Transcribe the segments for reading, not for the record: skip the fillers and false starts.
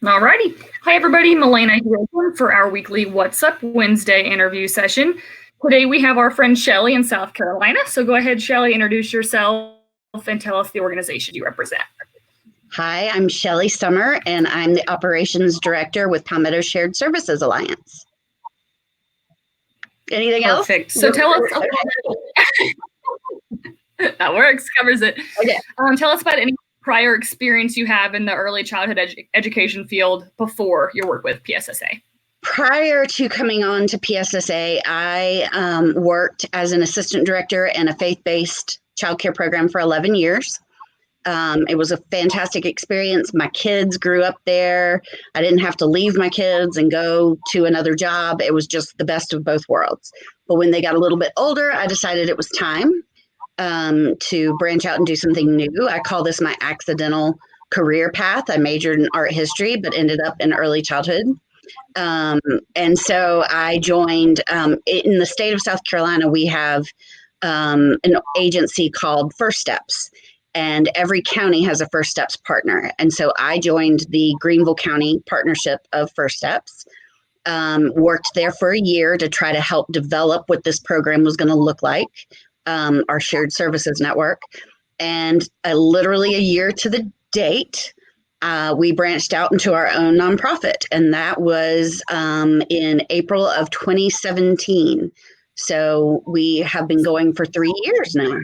Alrighty. Hi, everybody. Milena here for our weekly What's Up Wednesday interview session. Today we have our friend Shelley in South Carolina. So go ahead, Shelley, introduce yourself and tell us the organization you represent. Hi, I'm Shelley Summer, and I'm the Operations Director with Palmetto Shared Services Alliance. Anything else? Perfect. So tell us. That works, covers it. Okay. Tell us about any prior experience you have in the early childhood education field before your work with PSSA. Prior to coming on to PSSA, I worked as an assistant director in a faith-based childcare program for 11 years. It was a fantastic experience. My kids grew up there. I didn't have to leave my kids and go to another job. It was just the best of both worlds. But when they got a little bit older, I decided it was time to branch out and do something new. I call this my accidental career path. I majored in art history, but ended up in early childhood. And so I joined, in the state of South Carolina, we have an agency called First Steps, and every county has a First Steps partner. And so I joined the Greenville County partnership of First Steps, worked there for a year to try to help develop what this program was going to look like. Our shared services network, and literally a year to the date, we branched out into our own nonprofit, and that was in April of 2017. So we have been going for 3 years now.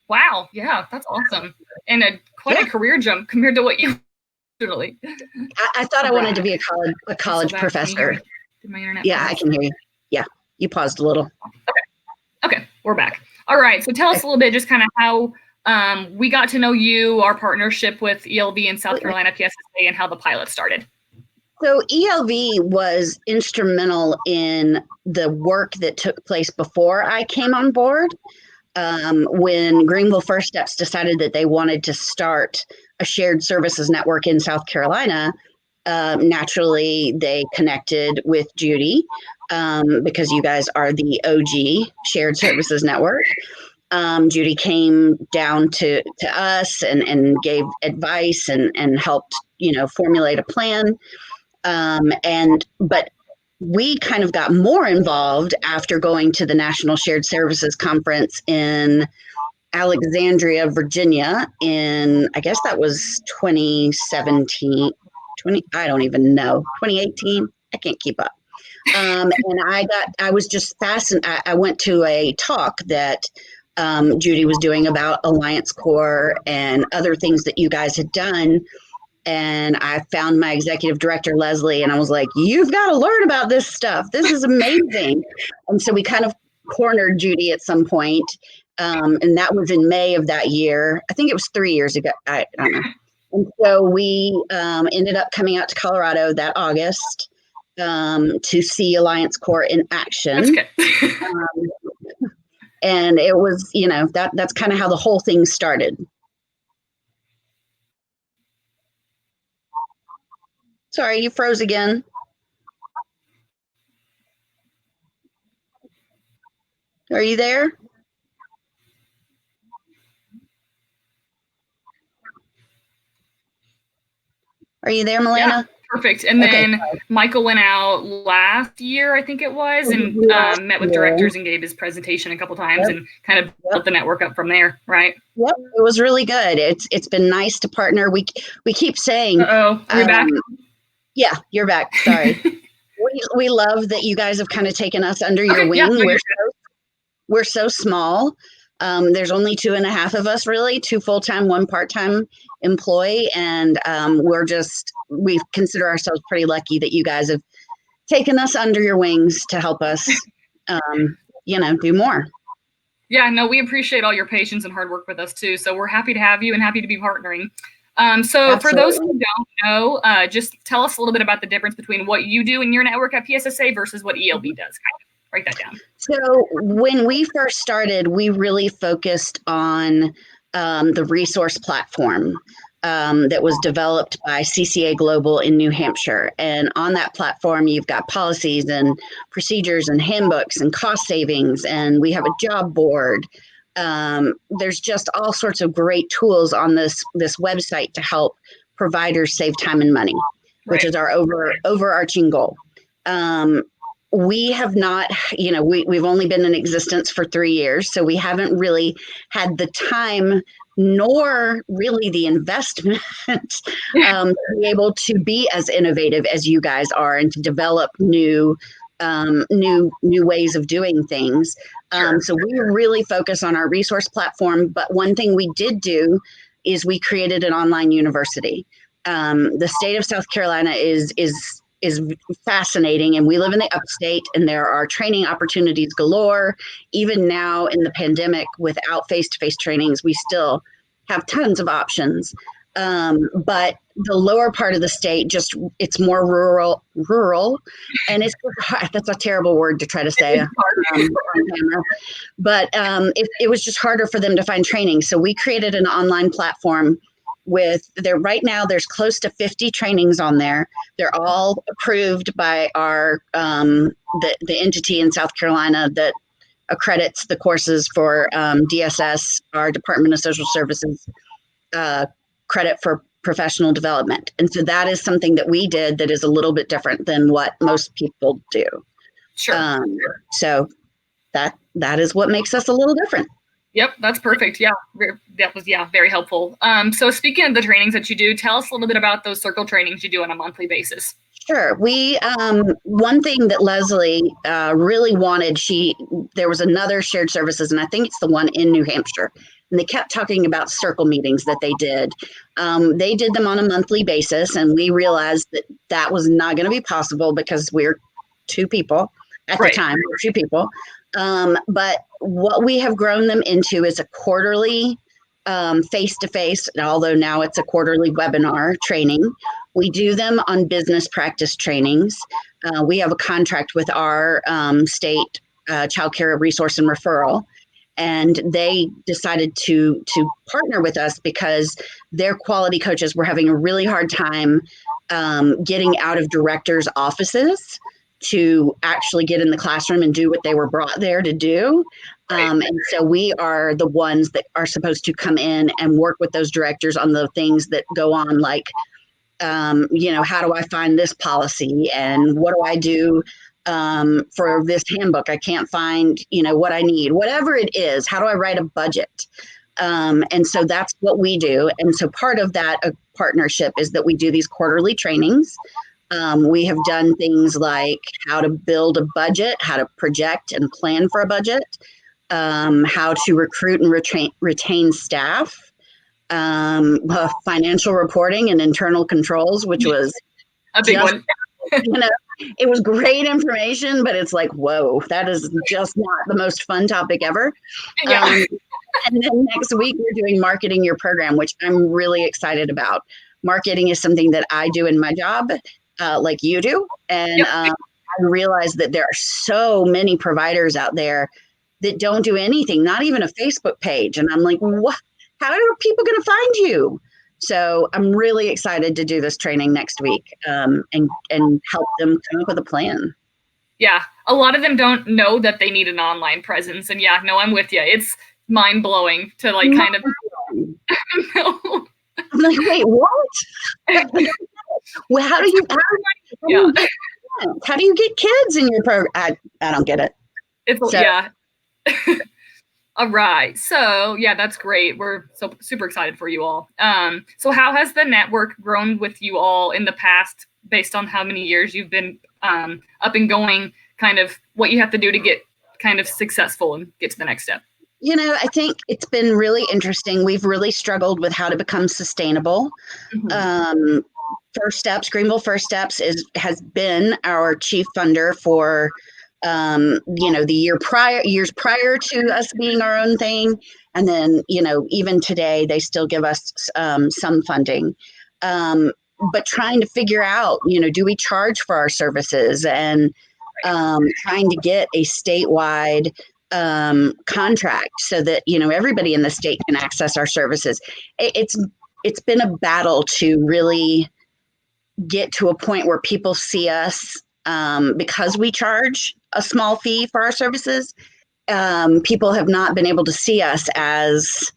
Wow, yeah, that's awesome, and quite a career jump compared to what you usually. I thought I wanted to be a college professor. Did my internet I can hear you. Yeah. You paused a little. Okay, we're back. All right, so tell us a little bit just kind of how we got to know you, our partnership with ELB in South Carolina, PSSA, and how the pilot started. So ELB was instrumental in the work that took place before I came on board. When Greenville First Steps decided that they wanted to start a shared services network in South Carolina, naturally they connected with Judy. Because you guys are the OG Shared Services Network. Judy came down to us and gave advice and helped, formulate a plan. But we kind of got more involved after going to the National Shared Services Conference in Alexandria, Virginia in, I guess that was 2017, I don't even know, 2018. I can't keep up. And I was just fascinated. I went to a talk that Judy was doing about Alliance Corps and other things that you guys had done. And I found my executive director, Leslie, and I was like, you've got to learn about this stuff. This is amazing. And so we kind of cornered Judy at some point. And that was in May of that year. I think it was 3 years ago. I don't know. And so we ended up coming out to Colorado that August. To see Alliance Corps in action. And it was, that's kind of how the whole thing started. Sorry, you froze again. Are you there? Are you there, Milena? Yeah. Perfect. And then Michael went out last year, I think it was, and met with directors and gave his presentation a couple times and kind of built the network up from there, right? Yep, it was really good. It's been nice to partner. We keep saying, are we back? Yeah, you're back. Sorry. we love that you guys have kind of taken us under your wing. Yeah, we're so small. There's only 2.5 of us, really, 2 full-time, 1 part-time employee. And we consider ourselves pretty lucky that you guys have taken us under your wings to help us, do more. Yeah, no, we appreciate all your patience and hard work with us too. So we're happy to have you and happy to be partnering. So Absolutely. For those who don't know, just tell us a little bit about the difference between what you do in your network at PSSA versus what ELB does. Write that down. So when we first started, we really focused on the resource platform that was developed by CCA Global in New Hampshire. And on that platform, you've got policies and procedures and handbooks and cost savings. And we have a job board. There's just all sorts of great tools on this website to help providers save time and money, which is our overarching goal. We have not, we've only been in existence for 3 years, so we haven't really had the time nor really the investment to be able to be as innovative as you guys are and to develop new ways of doing things. So we really focus on our resource platform. But one thing we did do is we created an online university. The state of South Carolina is fascinating, and we live in the upstate, and there are training opportunities galore. Even now in the pandemic, without face-to-face trainings, we still have tons of options. But the lower part of the state, it's more rural, and that's a terrible word to try to say on camera. But it was just harder for them to find training. So we created an online platform right now there's close to 50 trainings on there. They're all approved by our the entity in South Carolina that accredits the courses for DSS, our Department of Social Services credit for professional development. And so that is something that we did that is a little bit different than what most people do. Sure. So that is what makes us a little different. Yep, that's perfect. Yeah, that was very helpful. So speaking of the trainings that you do, tell us a little bit about those circle trainings you do on a monthly basis. Sure. We one thing that Leslie really wanted, there was another shared services, and I think it's the one in New Hampshire, and they kept talking about circle meetings that they did. They did them on a monthly basis, and we realized that was not going to be possible because we're 2 people at the time. We're 2 people. But what we have grown them into is a quarterly face-to-face, although now it's a quarterly webinar training. We do them on business practice trainings. We have a contract with our state child care resource and referral, and they decided to partner with us because their quality coaches were having a really hard time getting out of directors' offices to actually get in the classroom and do what they were brought there to do. And so we are the ones that are supposed to come in and work with those directors on the things that go on, like, how do I find this policy, and what do I do for this handbook? I can't find, what I need, whatever it is. How do I write a budget? And so that's what we do. And so part of that partnership is that we do these quarterly trainings. We have done things like how to build a budget, how to project and plan for a budget, how to recruit and retain staff, financial reporting and internal controls, which was a big one. It was great information, but it's like, whoa, that is just not the most fun topic ever. Yeah. And then next week we're doing marketing your program, which I'm really excited about. Marketing is something that I do in my job, like you do. And I realize that there are so many providers out there that don't do anything, not even a Facebook page. And I'm like, what? How are people going to find you? So I'm really excited to do this training next week and help them come up with a plan. Yeah, a lot of them don't know that they need an online presence. And I'm with you. It's mind blowing to kind of. I'm like, wait, what? Well, how do you get kids in your program? I don't get it. All right. So that's great. We're so super excited for you all. So how has the network grown with you all in the past, based on how many years you've been up and going, kind of what you have to do to get kind of successful and get to the next step? I think it's been really interesting. We've really struggled with how to become sustainable. Mm-hmm. Greenville First Steps has been our chief funder for the years prior to us being our own thing. And then, even today, they still give us some funding. But trying to figure out, do we charge for our services, and trying to get a statewide contract so that, everybody in the state can access our services. It's been a battle to really get to a point where people see us because we charge a small fee for our services, people have not been able to see us as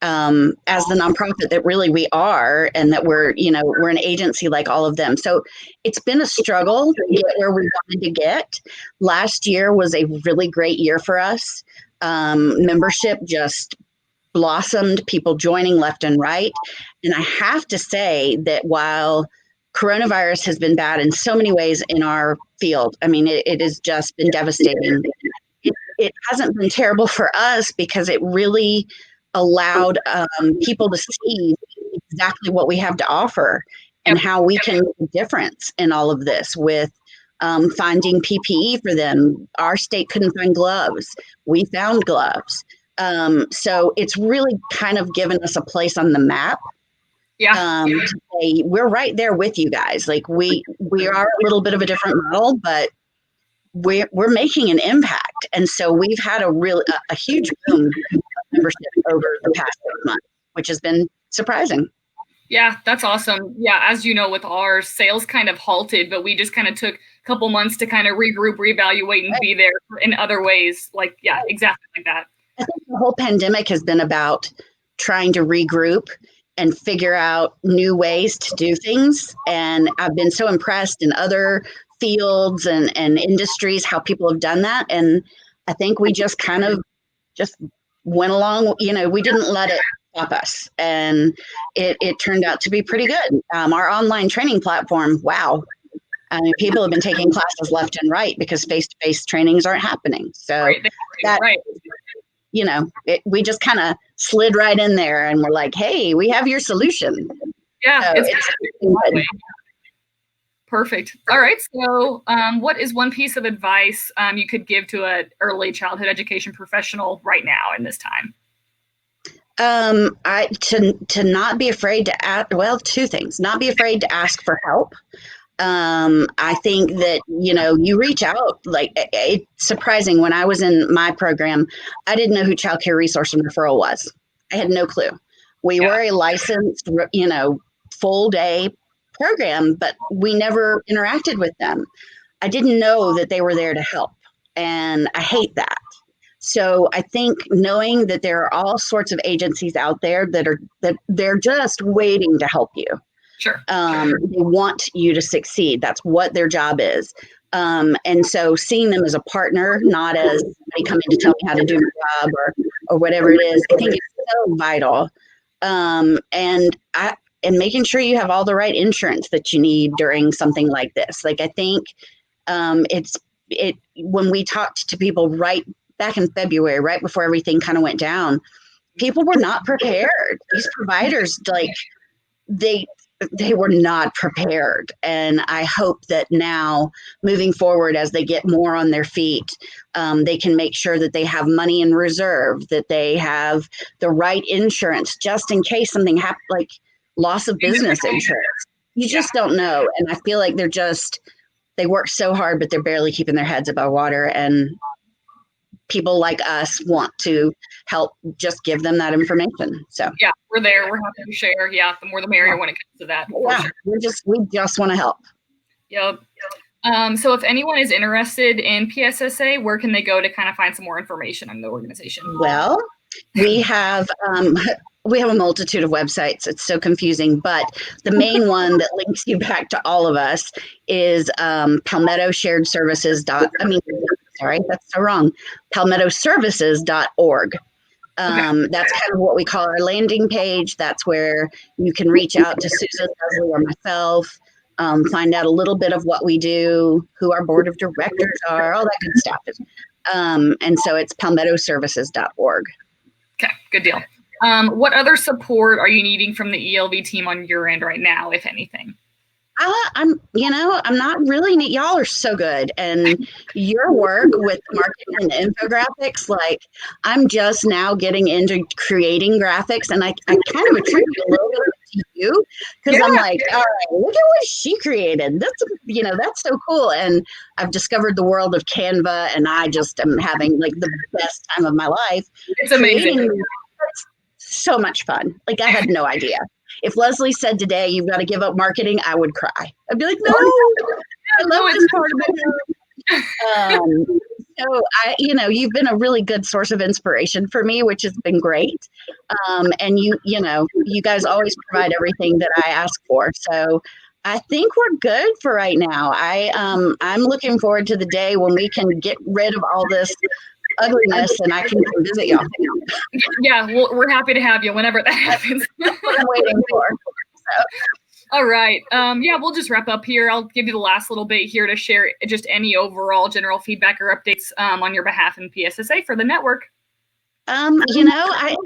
the nonprofit that really we are, and that we're an agency like all of them. So it's been a struggle to get where we wanted to get. Last year was a really great year for us. Membership just blossomed, people joining left and right. And I have to say that while coronavirus has been bad in so many ways in our field, I mean, it has just been devastating. It hasn't been terrible for us because it really allowed people to see exactly what we have to offer and how we can make a difference in all of this with finding PPE for them. Our state couldn't find gloves. We found gloves. So it's really kind of given us a place on the map. To say, we're right there with you guys. Like we are a little bit of a different model, but we're making an impact. And so we've had a huge boom of membership over the past 6 months, which has been surprising. Yeah, that's awesome. Yeah, as you know, with our sales kind of halted, but we just kind of took a couple months to kind of regroup, reevaluate, and be there in other ways. Like, yeah, exactly like that. I think the whole pandemic has been about trying to regroup and figure out new ways to do things. And I've been so impressed in other fields and industries how people have done that. And I think we just kind of just went along, we didn't let it stop us. And it turned out to be pretty good. Our online training platform, wow. I mean, people have been taking classes left and right because face-to-face trainings aren't happening. So we just kind of slid right in there and we're like, hey, we have your solution. Yeah, so it's perfect. All right. So what is one piece of advice you could give to an early childhood education professional right now in this time? To not be afraid to ask, well, two things, not be afraid to ask for help. I think that, you reach out, like it's surprising. When I was in my program, I didn't know who Child Care Resource and Referral was. I had no clue. We were a licensed, full day program, but we never interacted with them. I didn't know that they were there to help. And I hate that. So I think knowing that there are all sorts of agencies out there that they're just waiting to help you. Sure. They want you to succeed. That's what their job is. And so seeing them as a partner, not as somebody coming to tell me how to do my job or whatever it is, I think it's so vital. And making sure you have all the right insurance that you need during something like this. Like, I think when we talked to people right back in February, right before everything kind of went down, people were not prepared. These providers, like, they were not prepared. And I hope that now, moving forward, as they get more on their feet, they can make sure that they have money in reserve, that they have the right insurance just in case something happens, like loss of business insurance. You just don't know. And I feel like they work so hard, but they're barely keeping their heads above water. And people like us want to help just give them that information. So yeah, we're there. We're happy to share. Yeah, the more the merrier when it comes to that. Yeah, sure. we just want to help. Yep. So if anyone is interested in PSSA, where can they go to kind of find some more information on the organization? Well, we have a multitude of websites. It's so confusing, but the main one that links you back to all of us is Palmetto Shared Services. Sorry, that's so wrong. PalmettoServices.org. That's kind of what we call our landing page. That's where you can reach out to Susan, Leslie, or myself, find out a little bit of what we do, who our board of directors are, all that good stuff. And so it's PalmettoServices.org. Okay, good deal. What other support are you needing from the ELB team on your end right now, if anything? I'm not really neat. Y'all are so good. And your work with marketing and infographics, like, I'm just now getting into creating graphics, and I kind of attribute a little bit to you, because I'm like, all right, look at what she created. That's so cool. And I've discovered the world of Canva, and I just am having like the best time of my life. It's amazing. It's so much fun. Like, I had no idea. If Leslie said today, you've got to give up marketing, I would cry. I'd be like, no, I love this part of it. So you've been a really good source of inspiration for me, which has been great. And you guys always provide everything that I ask for. So I think we're good for right now. I'm looking forward to the day when we can get rid of all this ugliness and I can come visit y'all. Yeah, we're happy to have you whenever that happens. That's what I'm waiting for. So. All right. Yeah, we'll just wrap up here. I'll give you the last little bit here to share just any overall general feedback or updates on your behalf in PSSA for the network. We work hard.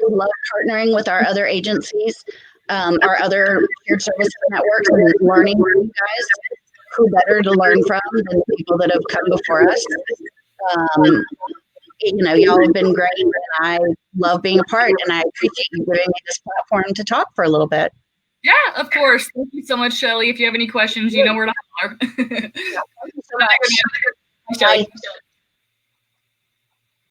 We love partnering with our other agencies, our other shared services networks, and learning from you guys. Who better to learn from than the people that have come before us? Y'all have been great, and I love being a part, and I appreciate you giving me this platform to talk for a little bit. Yeah, of course. Thank you so much, Shelley. If you have any questions, you know where to holler. Thank you so much. Bye.